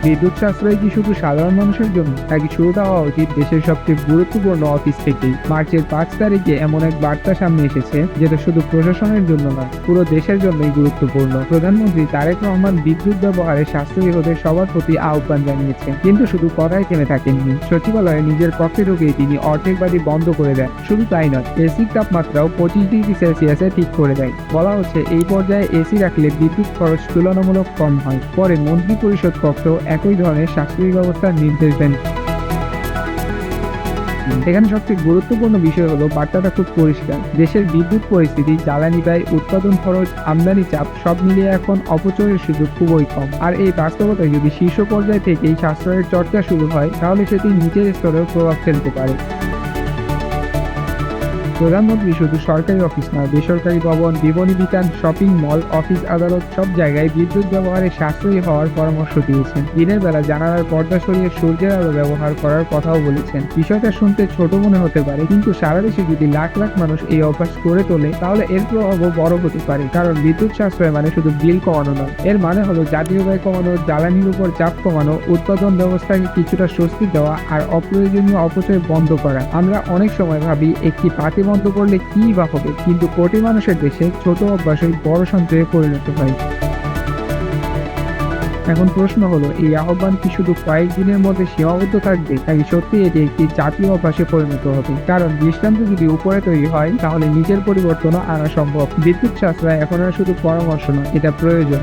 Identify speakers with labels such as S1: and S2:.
S1: বিদ্যুৎ সাশ্রয় কি শুধু সাধারণ মানুষের জন্য, নাকি শুরুটা হওয়া উচিত দেশের সবচেয়ে গুরুত্বপূর্ণ অফিস থেকেই? মার্চের 5 তারিখে এমন এক বার্তা সামনে এসেছে যেটা শুধু প্রশাসনের জন্য নয়, পুরো দেশের জন্যই গুরুত্বপূর্ণ। প্রধানমন্ত্রী তারেক রহমান বিদ্যুৎ ব্যবহারে সাশ্রয়ী হতে সবার প্রতি আহ্বান জানিয়েছেন, কিন্তু শুধু কথায় থেমে থাকেননি। সচিবালয়ে নিজের কক্ষে ঢুকেই তিনি অর্ধেক বাড়ি বন্ধ করে দেন। শুধু তাই নয়, এসির তাপমাত্রাও 25 ডিগ্রি সেলসিয়াসে ঠিক করে দেয়। বলা হচ্ছে এই পর্যায়ে এসি রাখলে বিদ্যুৎ খরচ তুলনামূলক কম হয়। পরে মন্ত্রী পরিষদ কক্ষ একই ধরনের সাশ্রয়ী ব্যবস্থার নির্দেশ দেন। এখানে সবচেয়ে গুরুত্বপূর্ণ বিষয় হলো বার্তাটা খুব পরিষ্কার। দেশের বিদ্যুৎ পরিস্থিতি, জ্বালানি ব্যয়, উৎপাদন খরচ, আমদানি চাপ সব মিলিয়ে এখন অপচয়ের সুযোগ খুবই কম। আর এই বাস্তবতায় যদি শীর্ষ পর্যায় থেকেই সাশ্রয়ের চর্চা শুরু হয়, তাহলে সেটি নিচের স্তরেও প্রভাব ফেলতে পারে। প্রধানমন্ত্রী শুধু সরকারি অফিস নয়, বেসরকারি ভবন, বিপণী বিতান, শপিং মল, অফিস আদালত সব জায়গায় বিদ্যুৎ ব্যবহারে সাশ্রয়ী হওয়ার পরামর্শ দিয়েছেন। দিনের বেলা জানালার পর্দা সরিয়ে সূর্যের আলো ব্যবহার করার কথাও বলেছেন। বিষয়টা শুনতে ছোট মনে হতে পারে, কিন্তু সারা দেশে যদি লাখ লাখ মানুষ এই অভ্যাস করে তোলে, তাহলে এর প্রভাবও বড় হতে পারে। কারণ বিদ্যুৎ সাশ্রয় মানে শুধু বিল কমানো নয়, এর মানে হলো জাতীয় ব্যয় কমানো, জ্বালানির উপর চাপ কমানো, উৎপাদন ব্যবস্থাকে কিছুটা স্বস্তি দেওয়া আর অপ্রয়োজনীয় অপচয় বন্ধ করা। আমরা অনেক সময় ভাবি একটি পার্টি বন্ধ করলে কি বা হবে, কিন্তু কোটি মানুষের দেশে ছোট অভ্যাসই বড় সঞ্চয়ে পরিণত হয়। এখন প্রশ্ন হলো, এই আহ্বান কি শুধু কয়েকদিনের মধ্যে সীমাবদ্ধ থাকবে, নাকি সত্যি এটি একটি জাতীয় অভ্যাসে পরিণত হবে? কারণ দৃষ্টান্ত যদি উপরে তৈরি হয়, তাহলে নিজের পরিবর্তনও আনা সম্ভব। বিদ্যুৎ সাশ্রয় এখন আর শুধু পরামর্শ নয়, এটা প্রয়োজন।